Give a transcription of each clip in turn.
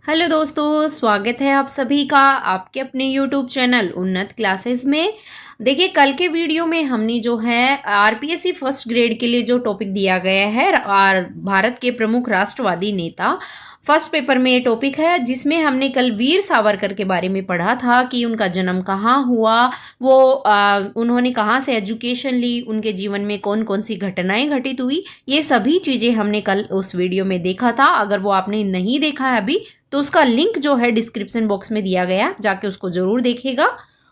Hello दोस्तों, स्वागत है आप सभी का आपके अपने यूट्यूब चैनल उन्नत क्लासेस में। देखिए, कल के वीडियो में हमने जो है आरपीएससी फर्स्ट ग्रेड के लिए जो टॉपिक दिया गया है और भारत के प्रमुख राष्ट्रवादी नेता, फर्स्ट पेपर में ये टॉपिक है जिसमें हमने कल वीर सावरकर के बारे में पढ़ा था कि उनका जन्म कहाँ हुआ, वो उन्होंने कहाँ से एजुकेशन ली, उनके जीवन में कौन कौन सी घटनाएं घटित हुई, ये सभी चीज़ें हमने कल उस वीडियो में देखा था। अगर वो आपने नहीं देखा है अभी तो उसका लिंक जो है डिस्क्रिप्शन बॉक्स में दिया गया, जाके उसको जरूर देखिएगा।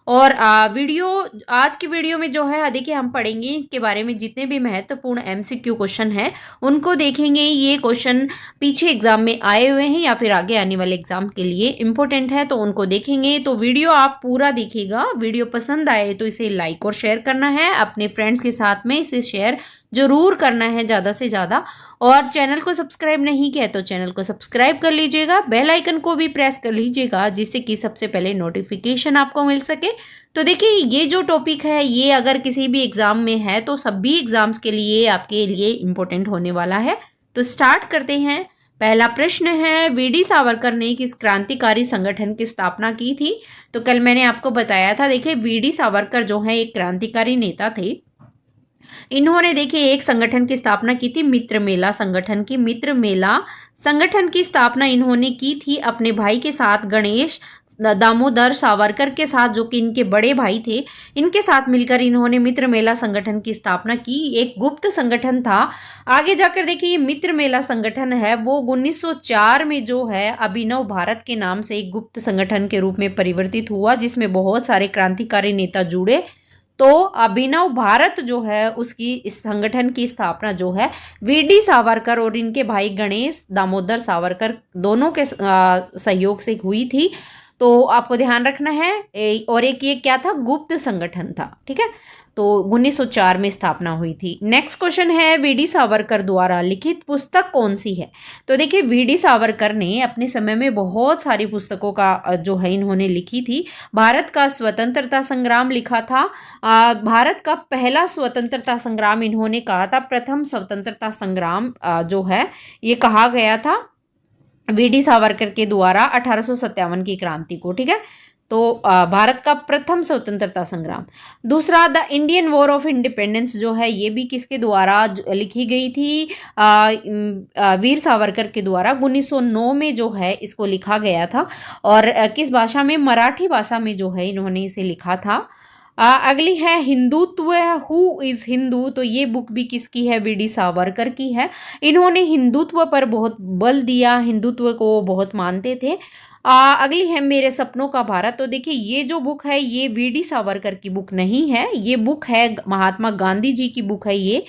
और आज की वीडियो में जो है देखिए हम पढ़ेंगे के बारे में जितने भी महत्वपूर्ण एमसीक्यू क्वेश्चन हैं उनको देखेंगे। ये क्वेश्चन पीछे एग्जाम में आए हुए हैं या फिर आगे आने वाले एग्जाम के लिए इंपॉर्टेंट है, तो उनको देखेंगे। तो वीडियो आप पूरा देखिएगा। वीडियो पसंद आए तो इसे लाइक और शेयर करना है, अपने फ्रेंड्स के साथ में इसे शेयर जरूर करना है ज़्यादा से ज़्यादा। और चैनल को सब्सक्राइब नहीं किया तो चैनल को सब्सक्राइब कर लीजिएगा, बेल आइकन को भी प्रेस कर लीजिएगा जिससे कि सबसे पहले नोटिफिकेशन आपको मिल सके। तो देखिए, ये जो टॉपिक है ये अगर किसी भी एग्जाम में है तो सभी एग्जाम्स के लिए आपके लिए इम्पोर्टेंट होने वाला है। तो स्टार्ट करते हैं। पहला प्रश्न है, वीडी सावरकर ने किस क्रांतिकारी संगठन की स्थापना की थी? तो कल मैंने आपको बताया था। देखिए, वीडी सावरकर जो है एक क्रांतिकारी नेता थे। इन्होंने देखिए एक संगठन की स्थापना की थी, मित्र मेला संगठन की। मित्र मेला संगठन की स्थापना इन्होंने की थी अपने भाई के साथ, गणेश दामोदर सावरकर के साथ, जो कि इनके बड़े भाई थे। इनके साथ मिलकर इन्होंने मित्र मेला संगठन की स्थापना की। एक गुप्त संगठन था। आगे जाकर देखिए, ये मित्र मेला संगठन है वो 1904 में जो है अभिनव भारत के नाम से एक गुप्त संगठन के रूप में परिवर्तित हुआ, जिसमें बहुत सारे क्रांतिकारी नेता जुड़े। तो अभिनव भारत जो है उसकी इस संगठन की स्थापना जो है वीडी सावरकर और इनके भाई गणेश दामोदर सावरकर दोनों के सहयोग से हुई थी। तो आपको ध्यान रखना है। और एक ये क्या था, गुप्त संगठन था। ठीक है, तो 1904 में स्थापना हुई थी। नेक्स्ट क्वेश्चन है, वीडी सावरकर द्वारा लिखित पुस्तक कौन सी है? तो देखिए, वीडी सावरकर ने अपने समय में बहुत सारी पुस्तकों का जो है इन्होंने लिखी थी। भारत का स्वतंत्रता संग्राम लिखा था। भारत का पहला स्वतंत्रता संग्राम इन्होंने कहा था, प्रथम स्वतंत्रता संग्राम जो है ये कहा गया था वीडी सावरकर के द्वारा 1857 की क्रांति को। ठीक है, तो भारत का प्रथम स्वतंत्रता संग्राम। दूसरा, the Indian war of independence जो है ये भी किसके द्वारा लिखी गई थी? वीर सावरकर के द्वारा 1909 में जो है इसको लिखा गया था। और किस भाषा में? मराठी भाषा में जो है इन्होंने इसे लिखा था। अगली है हिंदुत्व, हु इज हिंदू? तो ये बुक भी किसकी है? वीडी सावरकर की है। इन्होंने हिंदुत्व पर बहुत बल दिया, हिंदुत्व को बहुत मानते थे। अगली है मेरे सपनों का भारत। तो देखिए, ये जो बुक है ये वीडी सावरकर की बुक नहीं है, ये बुक है महात्मा गांधी जी की बुक है ये।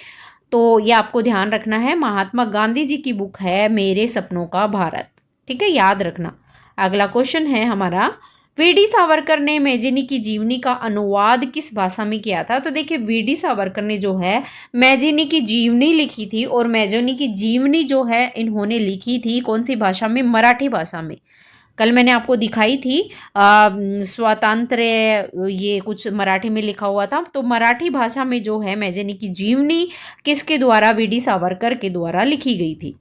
तो ये आपको ध्यान रखना है, महात्मा गांधी जी की बुक है मेरे सपनों का भारत। ठीक है, याद रखना। अगला क्वेश्चन है हमारा, वीडी सावरकर ने मैजेनी की जीवनी का अनुवाद किस भाषा में किया था? तो देखिए, वीडी सावरकर ने जो है मैजेनी की जीवनी लिखी थी, और मैजेनी की जीवनी जो है इन्होंने लिखी थी कौन सी भाषा में? मराठी भाषा में। कल मैंने आपको दिखाई थी स्वातंत्र्य, ये कुछ मराठी में लिखा हुआ था। तो मराठी भाषा में जो है मैजेनी की जीवनी किसके द्वारा? वीडी सावरकर के द्वारा लिखी गई थी।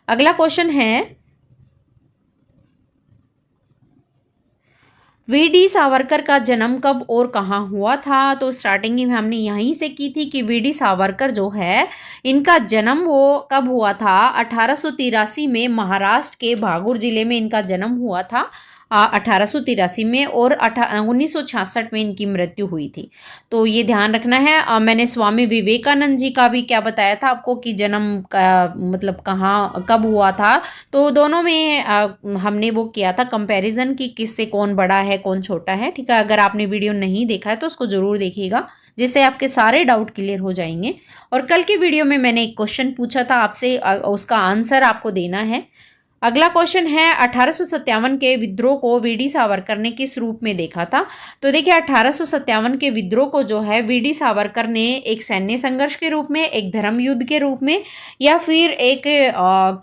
अगला क्वेश्चन है, वीडी सावरकर का जन्म कब और कहाँ हुआ था? तो स्टार्टिंग में हमने यहीं से की थी कि वीडी सावरकर जो है इनका जन्म वो कब हुआ था? 1883 में महाराष्ट्र के भागुर जिले में इनका जन्म हुआ था 1883 में, और 1966 में इनकी मृत्यु हुई थी। तो ये ध्यान रखना है। मैंने स्वामी विवेकानंद जी का भी क्या बताया था आपको कि जन्म का मतलब कहाँ कब हुआ था। तो दोनों में हमने वो किया था कंपैरिजन कि किससे कौन बड़ा है कौन छोटा है। ठीक है, अगर आपने वीडियो नहीं देखा है तो उसको जरूर देखिएगा, जिससे आपके सारे डाउट क्लियर हो जाएंगे। और कल की वीडियो में मैंने एक क्वेश्चन पूछा था आपसे, उसका आंसर आपको देना है। अगला क्वेश्चन है, 1857 के विद्रोह को वीडी सावरकर ने किस रूप में देखा था? तो देखिए, 1857 के विद्रोह को जो है वीडी सावरकर ने एक सैन्य संघर्ष के रूप में, एक धर्म युद्ध के रूप में, या फिर एक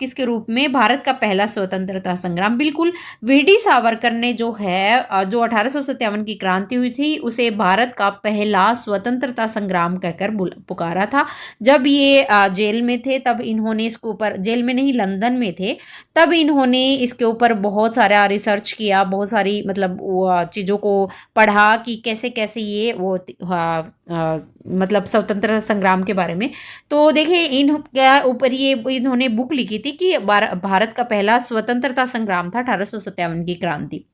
किसके रूप में? भारत का पहला स्वतंत्रता संग्राम। बिल्कुल, वीडी सावरकर ने जो है जो 1857 की क्रांति हुई थी उसे भारत का पहला स्वतंत्रता संग्राम कहकर पुकारा था। जब ये जेल में थे तब इन्होंने इसके ऊपर, जेल में नहीं लंदन में थे, तब तब इन्होंने इसके ऊपर बहुत सारा रिसर्च किया, बहुत सारी मतलब चीज़ों को पढ़ा कि कैसे कैसे ये वो मतलब स्वतंत्रता संग्राम के बारे में। तो देखिए इन क्या ऊपर ये इन्होंने बुक लिखी थी कि भारत का पहला स्वतंत्रता संग्राम था 1857 की क्रांति।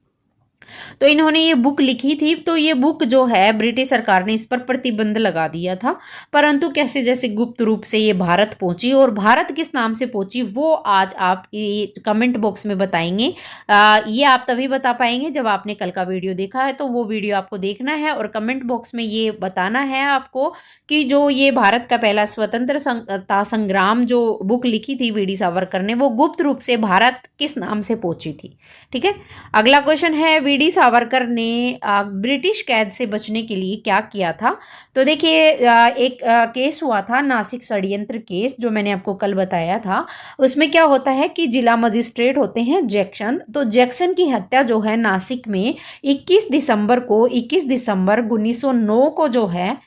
तो इन्होंने ये बुक लिखी थी। तो ये बुक जो है ब्रिटिश सरकार ने इस पर प्रतिबंध लगा दिया था, परंतु कैसे जैसे गुप्त रूप से ये भारत पहुंची, और भारत किस नाम से पहुंची वो आज आप ये कमेंट बॉक्स में बताएंगे। ये आप तभी बता पाएंगे जब आपने कल का वीडियो देखा है। तो वो वीडियो आपको देखना है और कमेंट बॉक्स में ये बताना है आपको कि जो ये भारत का पहला स्वतंत्रता संग्राम जो बुक लिखी थी वी डी सावरकर ने, वो गुप्त रूप से भारत किस नाम से पहुंची थी। ठीक है, अगला क्वेश्चन है वी डी सावरकर ने ब्रिटिश कैद से बचने के लिए क्या किया था। तो देखिए एक केस हुआ था नासिक षड्यंत्र केस, जो मैंने आपको कल बताया था। उसमें क्या होता है कि जिला मजिस्ट्रेट होते हैं जैक्सन, तो जैक्सन की हत्या जो है नासिक में 21 दिसंबर 1909 को जो है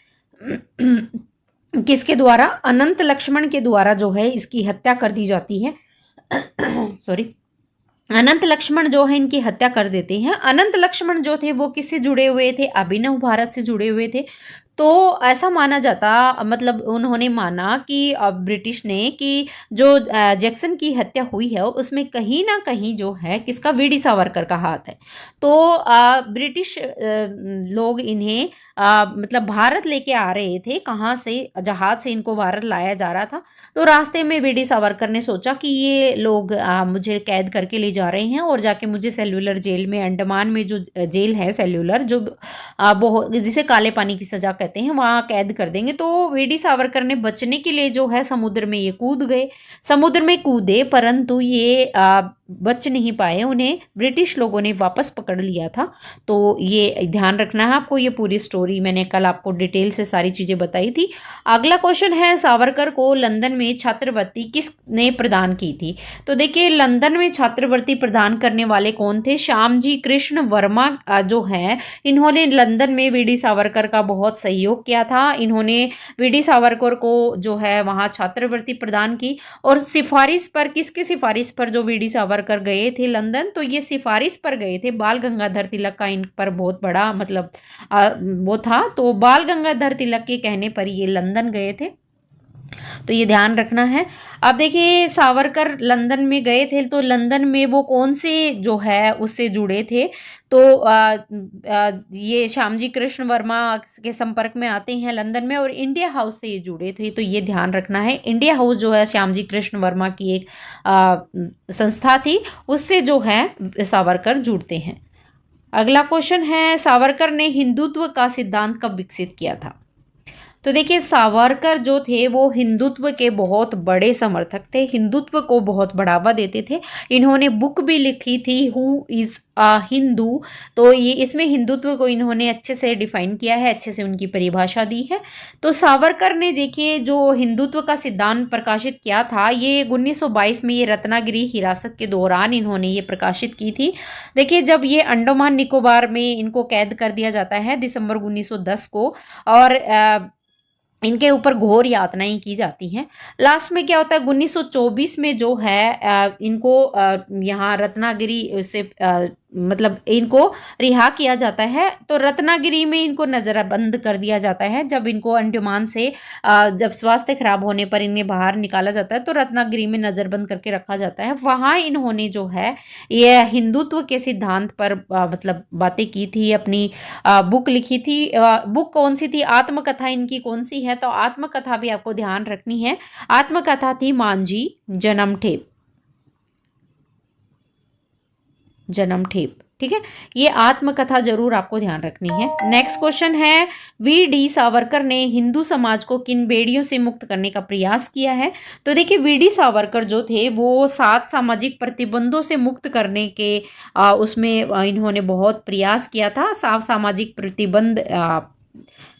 किसके द्वारा, अनंत लक्ष्मण के द्वारा जो है इसकी हत्या कर दी जाती है। सॉरी, अनंत लक्ष्मण जो है इनकी हत्या कर देते हैं। अनंत लक्ष्मण जो थे वो किससे जुड़े हुए थे, अभिनव भारत से जुड़े हुए थे। तो ऐसा माना जाता, मतलब उन्होंने माना कि ब्रिटिश ने कि जो जैक्सन की हत्या हुई है उसमें कहीं ना कहीं जो है किसका, वी डी सावरकर का हाथ है। तो ब्रिटिश लोग इन्हें मतलब भारत लेके आ रहे थे, कहाँ से, जहाज से इनको भारत लाया जा रहा था। तो रास्ते में वी डी सावरकर ने सोचा कि ये लोग मुझे कैद करके ले जा रहे हैं और जाके मुझे सेल्युलर जेल में, अंडमान में जो जेल है सेल्युलर, जो जिसे काले पानी की सजा कहते हैं, वहां कैद कर देंगे। तो वी डी सावरकर ने बचने के लिए जो है समुद्र में ये कूद गए, समुद्र में कूदे, परंतु ये बच नहीं पाए, उन्हें ब्रिटिश लोगों ने वापस पकड़ लिया था। तो ये ध्यान रखना है आपको, ये पूरी स्टोरी मैंने कल आपको डिटेल से सारी चीजें बताई थी। अगला क्वेश्चन है सावरकर को लंदन में छात्रवृत्ति किसने प्रदान की थी। तो देखिए लंदन में छात्रवृत्ति प्रदान करने वाले कौन थे, श्यामजी कृष्ण वर्मा जो है, इन्होंने लंदन में वी डी सावरकर का बहुत सहयोग किया था। इन्होंने वी डी सावरकर को जो है वहां छात्रवृत्ति प्रदान की, और सिफारिश पर, किसकी सिफारिश पर जो वी डी सावरकर गए थे लंदन, तो ये सिफारिश पर गए थे, बाल गंगाधर तिलक का इन पर बहुत बड़ा मतलब वो था। तो बाल गंगाधर तिलक के कहने पर ये लंदन गए थे, तो ये ध्यान रखना है। अब देखिए सावरकर लंदन में गए थे, तो लंदन में वो कौन से जो है उससे जुड़े थे। तो ये श्यामजी कृष्ण वर्मा के संपर्क में आते हैं लंदन में, और इंडिया हाउस से ये जुड़े थे। तो ये ध्यान रखना है, इंडिया हाउस जो है श्यामजी कृष्ण वर्मा की एक संस्था थी, उससे जो है सावरकर जुड़ते हैं। अगला क्वेश्चन है सावरकर ने हिंदुत्व का सिद्धांत कब विकसित किया था। तो देखिए सावरकर जो थे वो हिंदुत्व के बहुत बड़े समर्थक थे, हिंदुत्व को बहुत बढ़ावा देते थे। इन्होंने बुक भी लिखी थी हु इज अ हिंदू, तो ये इसमें हिंदुत्व को इन्होंने अच्छे से डिफाइन किया है, अच्छे से उनकी परिभाषा दी है। तो सावरकर ने देखिए जो हिंदुत्व का सिद्धांत प्रकाशित किया था, ये 1922 में ये रत्नागिरी हिरासत के दौरान इन्होंने ये प्रकाशित की थी। देखिए जब ये अंडमान निकोबार में इनको कैद कर दिया जाता है दिसंबर 1910 को, और इनके ऊपर घोर यातनाएं की जाती हैं। लास्ट में क्या होता है 1924 में जो है इनको यहाँ रत्नागिरी से मतलब इनको रिहा किया जाता है। तो रत्नागिरी में इनको नज़रबंद कर दिया जाता है। जब इनको अंडमान से जब स्वास्थ्य खराब होने पर इन्हें बाहर निकाला जाता है, तो रत्नागिरी में नज़रबंद करके रखा जाता है। वहाँ इन्होंने जो है ये हिंदुत्व के सिद्धांत पर मतलब बातें की थी, अपनी बुक लिखी थी। बुक कौन सी थी, आत्मकथा इनकी कौन सी है, तो आत्मकथा भी आपको ध्यान रखनी है। आत्मकथा थी मांझी जन्मठेप, जन्मठेप। ठीक है, ये आत्मकथा जरूर आपको ध्यान रखनी है। नेक्स्ट क्वेश्चन है वी डी सावरकर ने हिंदू समाज को किन बेड़ियों से मुक्त करने का प्रयास किया है। तो देखिए वी डी सावरकर जो थे वो 7 सामाजिक प्रतिबंधों से मुक्त करने के उसमें इन्होंने बहुत प्रयास किया था, 7 सामाजिक प्रतिबंध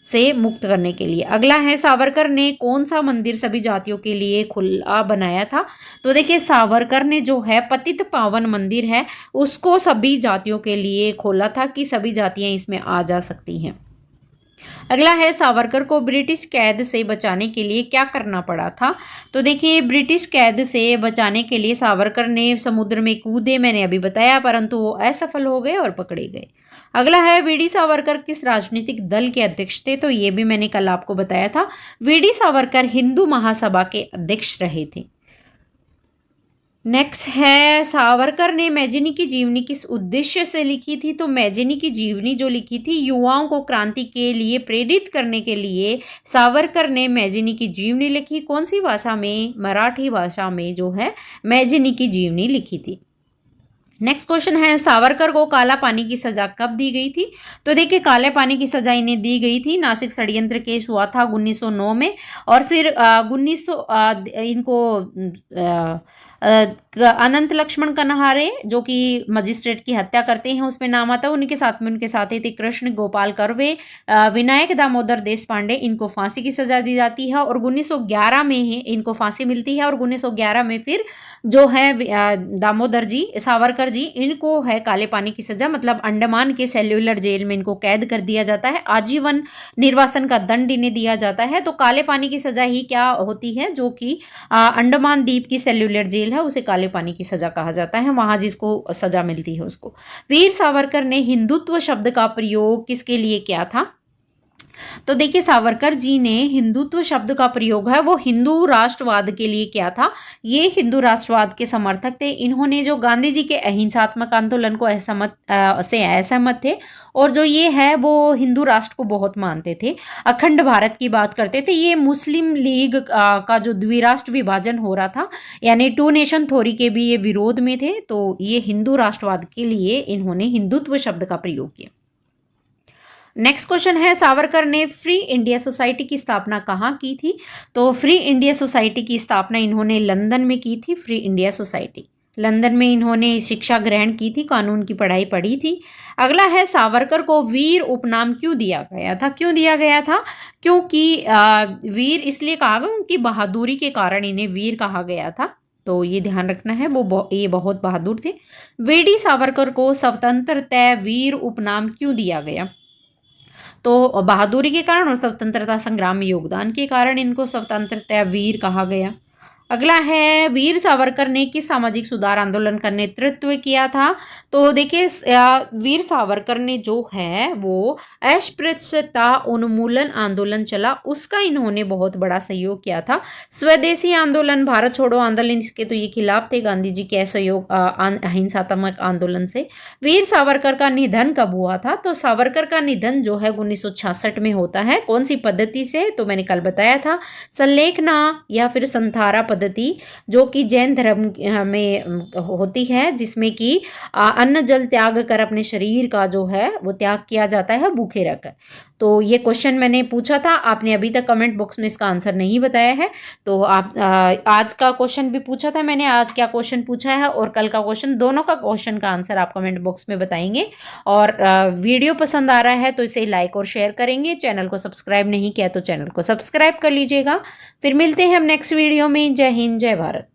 से मुक्त करने के लिए। अगला है सावरकर ने कौन सा मंदिर सभी जातियों के लिए खुला बनाया था। तो देखिए सावरकर ने जो है पतित पावन मंदिर है उसको सभी जातियों के लिए खोला था कि सभी जातियां इसमें आ जा सकती हैं। अगला है सावरकर को ब्रिटिश कैद से बचाने के लिए क्या करना पड़ा था। तो देखिए ब्रिटिश कैद से बचाने के लिए सावरकर ने समुद्र में कूदे, मैंने अभी बताया, परंतु वो असफल हो गए और पकड़े गए। अगला है वीडी सावरकर किस राजनीतिक दल के अध्यक्ष थे। तो ये भी मैंने कल आपको बताया था, वीडी सावरकर हिंदू महासभा के अध्यक्ष रहे थे। नेक्स्ट है सावरकर ने मैजिनी की जीवनी किस उद्देश्य से लिखी थी। तो मैजिनी की जीवनी जो लिखी थी युवाओं को क्रांति के लिए प्रेरित करने के लिए सावरकर ने मैजिनी की जीवनी लिखी। कौन सी भाषा में, मराठी भाषा में जो है मैजिनी की जीवनी लिखी थी। नेक्स्ट क्वेश्चन है सावरकर को काला पानी की सजा कब दी गई थी। तो देखिए काले पानी की सजा इन्हें दी गई थी, नासिक षड्यंत्र केस हुआ था 1909 में, और फिर 1900 इनको अनंत लक्ष्मण कन्हारे जो कि मजिस्ट्रेट की हत्या करते हैं उसमें नाम आता है, उनके साथ में उनके साथी थे कृष्ण गोपाल कर्वे, विनायक दामोदर देश पांडे, इनको फांसी की सजा दी जाती है और 1911 में ही इनको फांसी मिलती है और 1911 में फिर जो है दामोदर जी सावरकर जी इनको है काले पानी की सजा, मतलब अंडमान के सेल्युलर जेल में इनको कैद कर दिया जाता है, आजीवन निर्वासन का दंड इन्हें दिया जाता है। तो काले पानी की सजा ही क्या होती है, जो कि अंडमान द्वीप की सेल्युलर जेल है उसे काले पानी की सजा कहा जाता है, वहां जिसको सजा मिलती है उसको। वीर सावरकर ने हिंदुत्व शब्द का प्रयोग किसके लिए किया था। तो देखिए सावरकर जी ने हिंदुत्व शब्द का प्रयोग है वो हिंदू राष्ट्रवाद के लिए किया था। ये हिंदू राष्ट्रवाद के समर्थक थे। इन्होंने जो गांधी जी के अहिंसात्मक आंदोलन को असहमत थे और जो ये है वो हिंदू राष्ट्र को बहुत मानते थे, अखंड भारत की बात करते थे। ये मुस्लिम लीग का जो द्विराष्ट्र विभाजन हो रहा था यानी टू नेशन थ्योरी के भी ये विरोध में थे। तो ये हिंदू राष्ट्रवाद के लिए इन्होंने हिंदुत्व शब्द का प्रयोग किया। नेक्स्ट क्वेश्चन है सावरकर ने फ्री इंडिया सोसाइटी की स्थापना कहाँ की थी। तो फ्री इंडिया सोसाइटी की स्थापना इन्होंने लंदन में की थी। फ्री इंडिया सोसाइटी लंदन में इन्होंने शिक्षा ग्रहण की थी, कानून की पढ़ाई पढ़ी थी। अगला है सावरकर को वीर उपनाम क्यों दिया गया था। क्यों दिया गया था, क्योंकि वीर इसलिए कहा गया उनकी बहादुरी के कारण इन्हें वीर कहा गया था। तो ये ध्यान रखना है, ये बहुत बहादुर थे। वीडी सावरकर को स्वतंत्रता वीर उपनाम क्यों दिया गया। तो बहादुरी के कारण और स्वतंत्रता संग्राम में योगदान के कारण इनको स्वतंत्रता वीर कहा गया। अगला है वीर सावरकर ने किस सामाजिक सुधार आंदोलन का नेतृत्व किया था। तो देखिए वीर सावरकर ने जो है वो अस्पृश्यता उन्मूलन आंदोलन चला, उसका इन्होंने बहुत बड़ा सहयोग किया था। स्वदेशी आंदोलन, भारत छोड़ो आंदोलन, इसके तो ये खिलाफ थे गांधी जी के सहयोग अहिंसात्मक आंदोलन से। वीर सावरकर का निधन कब हुआ था। तो सावरकर का निधन जो है 1966 में होता है। कौन सी पद्धति से, तो मैंने कल बताया था, संलेखना या फिर संथारा पद्धति, जो कि जैन धर्म में होती है, जिसमें कि अन्न जल त्याग कर अपने शरीर का जो है वो त्याग किया जाता है भूखे रहकर। तो ये क्वेश्चन मैंने पूछा था, आपने अभी तक कमेंट बॉक्स में इसका आंसर नहीं बताया है। तो आप आज का क्वेश्चन भी पूछा था मैंने, आज क्या क्वेश्चन पूछा है और कल का क्वेश्चन, दोनों का क्वेश्चन का आंसर आप कमेंट बॉक्स में बताएंगे। और वीडियो पसंद आ रहा है तो इसे लाइक और शेयर करेंगे। चैनल को सब्सक्राइब नहीं किया तो चैनल को सब्सक्राइब कर लीजिएगा। फिर मिलते हैं हम नेक्स्ट वीडियो में। जय हिंद, जय भारत।